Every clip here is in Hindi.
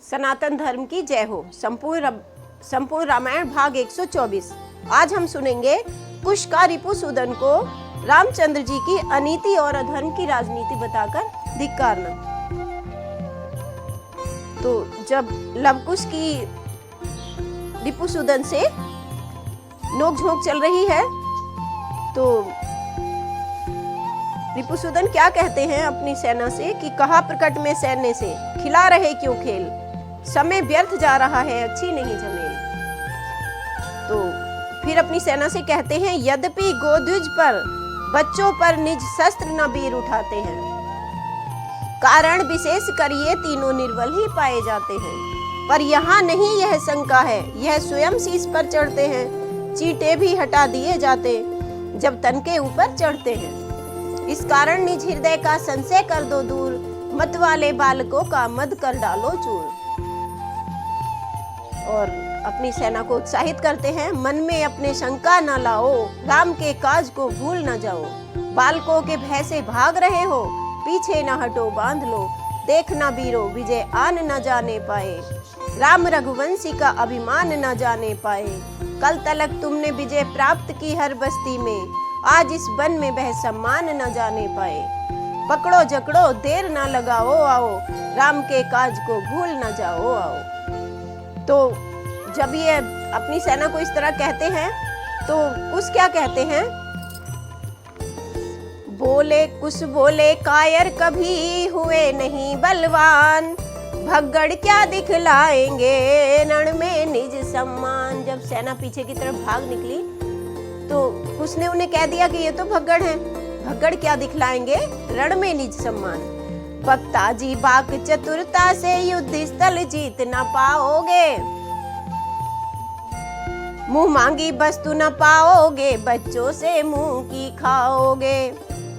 सनातन धर्म की जय हो। संपूर्ण रामायण भाग 124। आज हम सुनेंगे कुश का रिपुसूदन को रामचंद्र जी की अनीति और अधर्म की राजनीति बताकर धिक्कारना। तो जब लवकुश की रिपुसूदन से नोक-झोंक चल रही है तो रिपुसूदन क्या कहते हैं अपनी सेना से कि कहा प्रकट में सैन्य से खिला रहे क्यों खेल, समय व्यर्थ जा रहा है अच्छी नहीं झमेल। तो फिर अपनी सेना से कहते हैं यद्यपि गोध्वज पर बच्चों पर निज शस्त्र न वीर उठाते हैं, कारण विशेष कर ये तीनों निर्बल ही पाए जाते हैं। पर यहाँ नहीं यह शंका है, यह स्वयं शीश पर चढ़ते हैं, चींटे भी हटा दिए जाते जब तन के ऊपर चढ़ते हैं। इस कारण निज हृदय का संशय कर दो दूर, मत वाले बालकों का मद कर डालो चूर। और अपनी सेना को उत्साहित करते हैं, मन में अपने शंका न लाओ, राम के काज को भूल न जाओ। बालकों के भय से भाग रहे हो, पीछे न हटो बांध लो, देखना वीरो विजय आन न जाने पाए, राम रघुवंशी का अभिमान न जाने पाए। कल तलक तुमने विजय प्राप्त की हर बस्ती में, आज इस वन में वह सम्मान न जाने पाए। पकड़ो जकड़ो देर न लगाओ आओ, राम के काज को भूल न जाओ आओ। तो जब ये अपनी सेना को इस तरह कहते हैं तो कुश क्या कहते हैं, बोले कुश बोले कायर कभी हुए नहीं बलवान, भगड़ क्या दिखलाएंगे रण में निज सम्मान। जब सेना पीछे की तरफ भाग निकली तो कुश ने उन्हें कह दिया कि ये तो भगड़ हैं, भगड़ क्या दिखलाएंगे रण में निज सम्मान। वक्ता जी बाक चतुरता से युद्ध स्थल जीत न पाओगे, मुंह मांगी वस्तु न पाओगे, बच्चों से मुंह की खाओगे।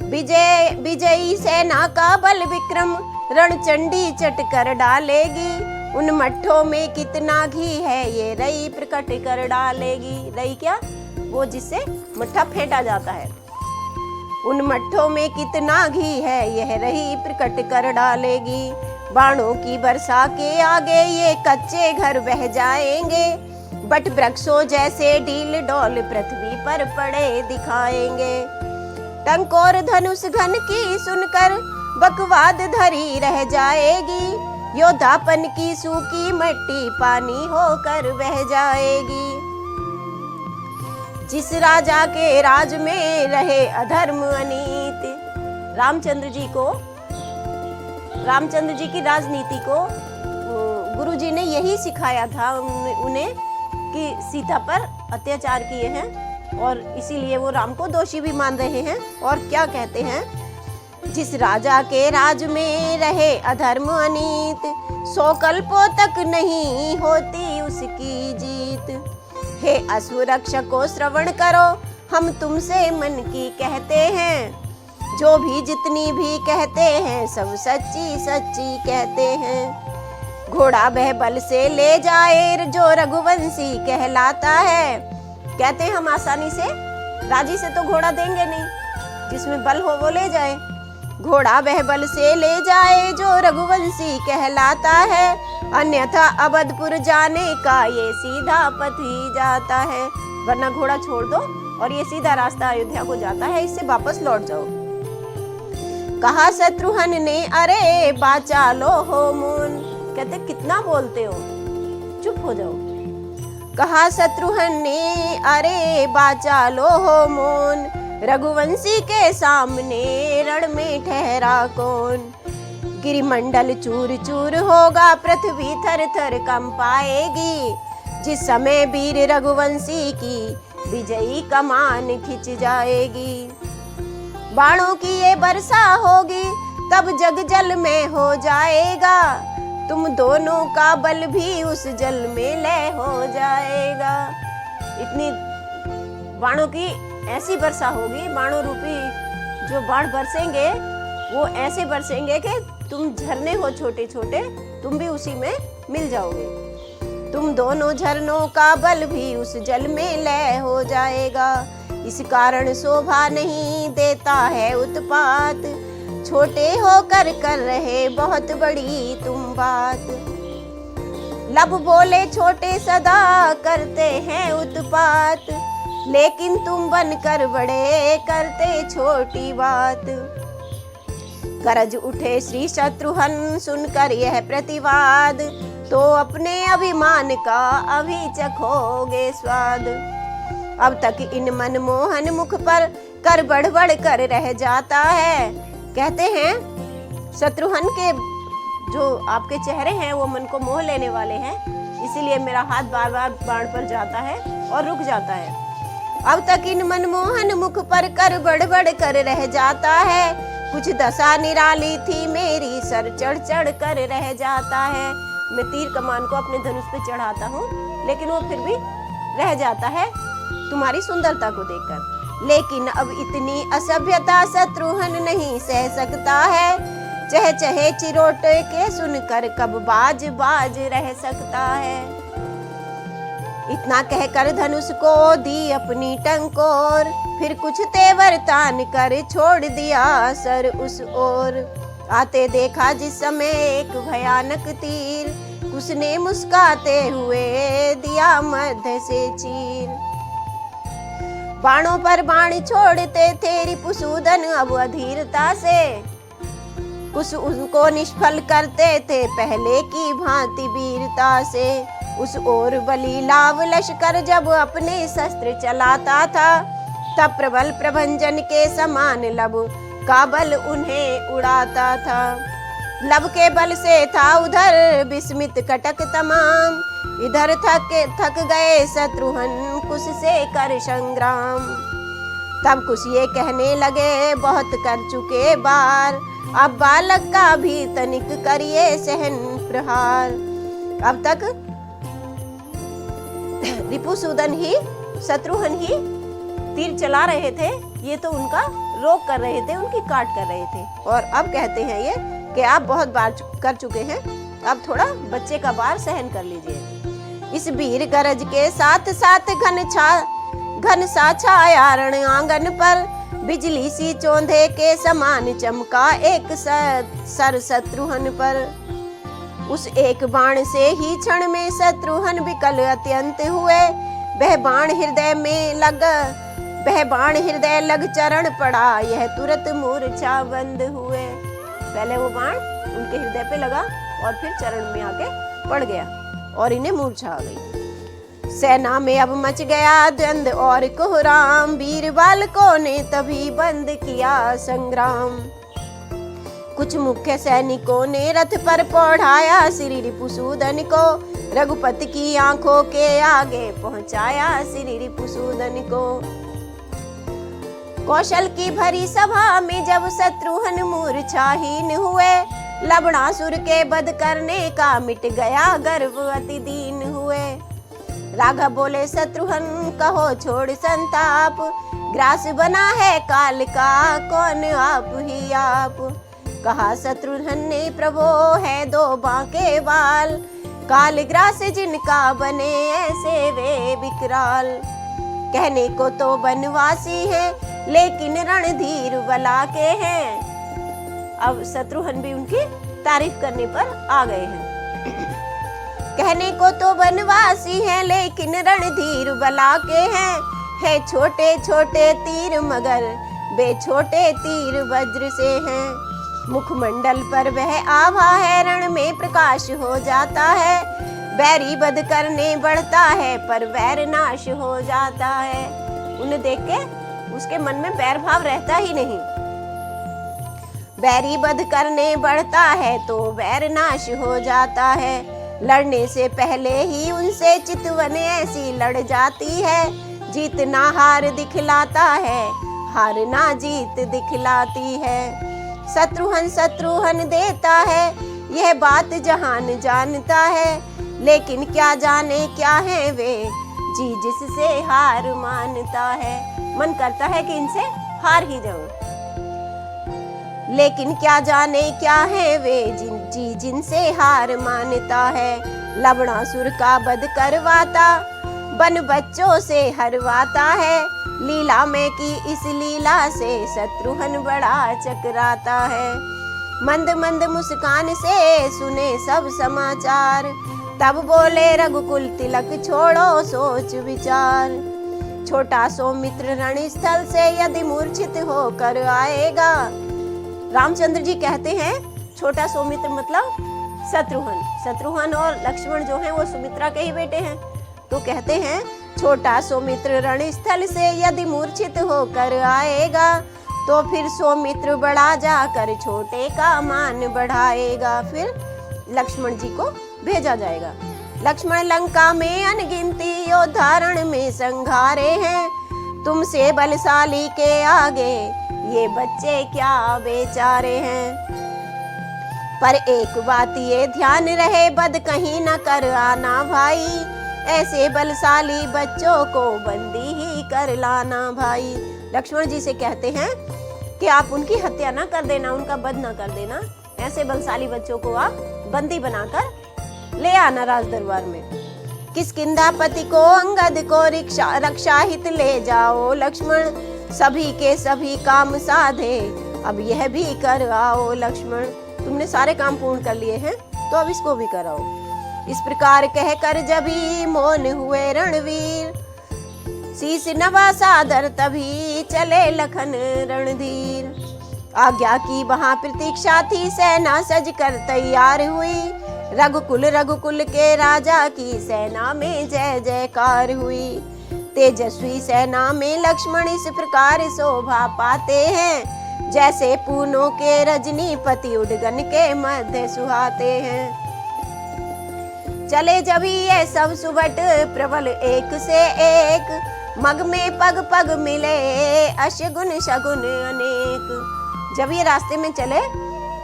विजयी सेना का बल विक्रम रणचंडी चट कर डालेगी, उन मट्ठों में कितना घी है ये रई प्रकट कर डालेगी। रई क्या, वो जिससे मट्ठा फेंटा जाता है। उन मट्ठों में कितना घी है यह रही प्रकट कर डालेगी, बाणों की वर्षा के आगे ये कच्चे घर बह जाएंगे, बट वृक्षों जैसे डील डोल पृथ्वी पर पड़े दिखाएंगे। टंकोर धनुष घन की सुनकर बकवाद धरी रह जाएगी, योद्धापन की सूखी मट्टी पानी होकर बह जाएगी। जिस राजा के राज में रहे अधर्म अनीति, रामचंद्र जी की राजनीति को गुरुजी ने यही सिखाया था उन्हें कि सीता पर अत्याचार किए हैं और इसीलिए वो राम को दोषी भी मान रहे हैं। और क्या कहते हैं, जिस राजा के राज में रहे अधर्म अनीत, 100 कल्पों तक नहीं होती उसकी जीत। हे अश्वरक्षकों श्रवण करो, हम तुमसे मन की कहते हैं, जो भी जितनी भी कहते हैं सब सच्ची सच्ची कहते हैं। घोड़ा वह बल से ले जाए जो रघुवंशी कहलाता है, कहते हैं हम आसानी से राजी से तो घोड़ा देंगे नहीं, जिसमें बल हो वो ले जाए। घोड़ा वह बल से ले जाए जो रघुवंशी कहलाता है, अन्यथा अवधपुर जाने का ये सीधा पथ ही जाता है। वरना घोड़ा छोड़ दो और ये सीधा रास्ता अयोध्या को जाता है, इससे वापस लौट जाओ। कहा शत्रुघ्न ने अरे बाचा लो हो मुन, कहते कितना बोलते हो, चुप हो जाओ। कहा शत्रुघ्न ने अरे बाचा लो हो मुन, रघुवंशी के सामने रण में ठहरा कौन। गिरिमंडल चूर चूर होगा, पृथ्वी थर थर कंपाएगी, जिस समय वीर रघुवंशी की विजयी कमान खिंच जाएगी। बाणों की ये वर्षा होगी, तब जग जल में हो जाएगा, तुम दोनों का बल भी उस जल में लय हो जाएगा। इतनी बाणों की ऐसी वर्षा होगी, बाणों रूपी जो बाण बरसेंगे वो ऐसे बरसेंगे कि तुम झरने हो छोटे छोटे, तुम भी उसी में मिल जाओगे। तुम दोनों झरनों का बल भी उस जल में लय हो जाएगा। इस कारण शोभा नहीं देता है उत्पात, छोटे होकर कर रहे बहुत बड़ी तुम बात। लब बोले छोटे सदा करते हैं उत्पात, लेकिन तुम बनकर बड़े करते छोटी बात। गरज उठे श्री शत्रुघ्न सुनकर यह प्रतिवाद, तो अपने अभिमान का अभी चखोगे स्वाद। अब तक इन मनमोहन मुख पर कर बढ़ बढ़ कर रह जाता है। कहते हैं शत्रुघ्न के जो आपके चेहरे हैं वो मन को मोह लेने वाले हैं, इसीलिए मेरा हाथ बार बार बाण पर जाता है और रुक जाता है। अब तक इन मनमोहन मुख पर कर बढ़ बढ़ कर रह जाता है, कुछ दशा निराली थी मेरी सर चढ़ चढ़ कर रह जाता है। मैं तीर कमान को अपने धनुष पे चढ़ाता हूँ, लेकिन वो फिर भी रह जाता है तुम्हारी सुंदरता को देखकर। लेकिन अब इतनी असभ्यता शत्रुघ्न नहीं सह सकता है, चह चहे चिरोटे के सुनकर कब बाज बाज रह सकता है। इतना कहकर धनुष को दी अपनी टंकोर, फिर कुछ तेवर तान कर छोड़ दिया सर उस ओर। आते देखा जिस समय एक भयानक तीर, उसने मुस्काते हुए दिया मध्य से चीर। बाणों पर बाण छोड़ते थे रिपुसूदन अब अधीरता से, कुछ उनको निष्फल करते थे पहले की भांति वीरता से। उस ओर बलि लाव लश्कर जब अपने शस्त्र चलाता था, तब प्रबल प्रभंजन के समान लब का बल उन्हें उड़ाता था। लब के बल से था उधर विस्मित कटक तमाम, इधर थक गए शत्रुघ्न कुश से कर संग्राम। तब कुछ ये कहने लगे बहुत कर चुके बार, अब बालक का भी तनिक करिए सहन प्रहार। अब तक रिपुसूदन ही शत्रुघ्न ही तीर चला रहे थे, ये तो उनका रोक कर रहे थे, उनकी काट कर रहे थे। और अब कहते हैं ये कि आप बहुत बार कर चुके हैं, अब थोड़ा बच्चे का बार सहन कर लीजिए। इस वीर गरज के साथ साथ घन सा छाया रण आंगन पर, बिजली सी चौंधे के समान चमका एक सर शत्रुघ्न पर। उस एक बाण से ही क्षण में शत्रुघ्न विकल अत्यंत हुए, वह बाण हृदय लग चरण पड़ा, यह तुरंत मूर्छा बंद हुए। पहले वो बाण उनके हृदय पे लगा और फिर चरण में आके पड़ गया और इन्हें मूर्छा आ गई। सेना में अब मच गया द्वंद और कोहराम, वीर बालकों ने तभी बंद किया संग्राम। कुछ मुख्य सैनिकों ने रथ पर पौढ़ाया श्री रिपुसूदन को, रघुपति की आंखों के आगे पहुंचाया श्री रिपुसूदन को। कौशल की भरी सभा में जब शत्रुघ्न मूर्छाहीन हुए, लवणासुर के वध करने का मिट गया गर्व अति दीन हुए। राघव बोले शत्रुघ्न कहो छोड़ संताप, ग्रास बना है काल का कौन आप ही आप। कहा शत्रुघ्न ने प्रभो है दो बांके बाल, काल ग्रास जिनका बने ऐसे वे विकराल। कहने को तो बनवासी है लेकिन रणधीर बला के हैं। अब शत्रुघ्न भी उनकी तारीफ करने पर आ गए हैं। कहने को तो बनवासी हैं लेकिन रणधीर बला के हैं, है छोटे छोटे तीर मगर वे छोटे तीर वज्र से हैं। मुखमंडल पर वह आभा है रण में प्रकाश हो जाता है, बैरी बध करने बढ़ता है पर वैर नाश हो जाता है। उन्हें देख के उसके मन में बैर भाव रहता ही नहीं। बैरी बध करने बढ़ता है तो वैर नाश हो जाता है। लड़ने से पहले ही उनसे चितवन ऐसी लड़ जाती है, जीतना हार दिखलाता है हार ना जीत दिखलाती है। शत्रुघ्न देता है यह बात जहान जानता है, लेकिन क्या जाने क्या है वे जी जिससे हार मानता है। मन करता है कि इनसे हार ही जाऊं, लेकिन क्या जाने क्या है वे जी जिनसे हार मानता है। लवणासुर का वध करवाता बन बच्चों से हरवाता है, लीला में की इस लीला से शत्रुघ्न बड़ा चकराता है। मंद मंद मुस्कान से सुने सब समाचार, तब बोले रघुकुल तिलक छोड़ो सोच विचार, छोटा सौमित्र रणस्थल से यदि मूर्छित होकर आएगा। रामचंद्र जी कहते हैं छोटा सौमित्र मतलब शत्रुघ्न और लक्ष्मण जो हैं वो सुमित्रा के ही बेटे हैं। तो कहते हैं छोटा सौमित्र रणस्थल से यदि मूर्छित होकर आएगा, तो फिर सौमित्र बड़ा जाकर छोटे का मान बढ़ाएगा। फिर लक्ष्मण जी को भेजा जाएगा। लक्ष्मण लंका में अनगिनती योद्धारण में संघारे हैं, तुमसे बलशाली के आगे ये बच्चे क्या बेचारे हैं। पर एक बात ये ध्यान रहे, बद कहीं न कर आना भाई, ऐसे बलशाली बच्चों को बंदी ही कर लाना भाई। लक्ष्मण जी से कहते हैं कि आप उनकी हत्या ना कर देना, उनका वध ना कर देना, ऐसे बलशाली बच्चों को आप बंदी बनाकर ले आना राज दरबार में। किष्किंधापति को अंगद को रक्षा हित ले जाओ लक्ष्मण, सभी के सभी काम साधे अब यह भी कर आओ लक्ष्मण। तुमने सारे काम पूर्ण कर लिए हैं तो अब इसको भी कराओ। इस प्रकार कहकर जभी मौन हुए रणवीर, शीश नवा सादर तभी चले लखन रणधीर। आज्ञा की वहां प्रतीक्षा थी, सेना सज कर तैयार हुई, रघुकुल के राजा की सेना में जय जयकार हुई। तेजस्वी सेना में लक्ष्मण इस प्रकार शोभा पाते हैं, जैसे पूनों के रजनीपति उद्गन के मध्य सुहाते हैं। चले जब ये सब सुबट प्रबल एक से एक, मग में पग पग मिले अशगुन शगुन अनेक। जब ये रास्ते में चले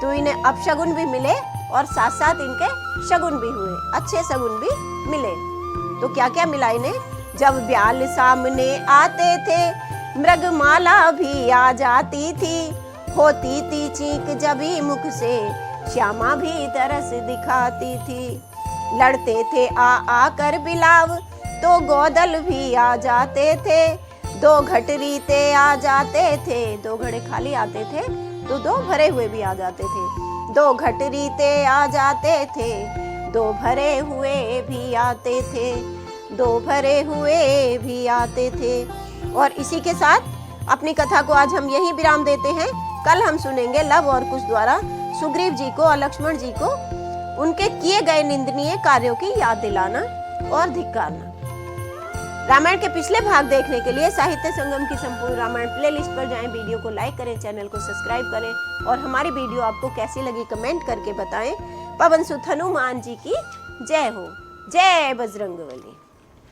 तो इन्हें अपशगुन भी मिले और साथ साथ इनके शगुन भी हुए, अच्छे शगुन भी मिले। तो क्या क्या मिला इन्हें? जब ब्याल सामने आते थे, मृगमाला भी आ जाती थी, होती थी चीख जभी मुख से, श्यामा भी तरस दिखाती थी। लड़ते थे आ कर बिलाव, तो गोदल भी आ जाते थे, दो घट रीते आ जाते थे, दो घड़े खाली आते थे तो दो भरे हुए भी आ जाते थे। दो घट रीते आ जाते थे, दो भरे हुए भी आते थे, दो भरे हुए भी आते थे। और इसी के साथ अपनी कथा को आज हम यहीं विराम देते हैं। कल हम सुनेंगे लव और कुश द्वारा सुग्रीव जी को और लक्ष्मण जी को उनके किए गए निंदनीय कार्यों की याद दिलाना और धिक्कारना। रामायण के पिछले भाग देखने के लिए साहित्य संगम की संपूर्ण रामायण प्लेलिस्ट पर जाएं, वीडियो को लाइक करें, चैनल को सब्सक्राइब करें और हमारी वीडियो आपको कैसी लगी कमेंट करके बताएं। पवन सुत हनुमान जी की जय हो। जय बजरंगबली।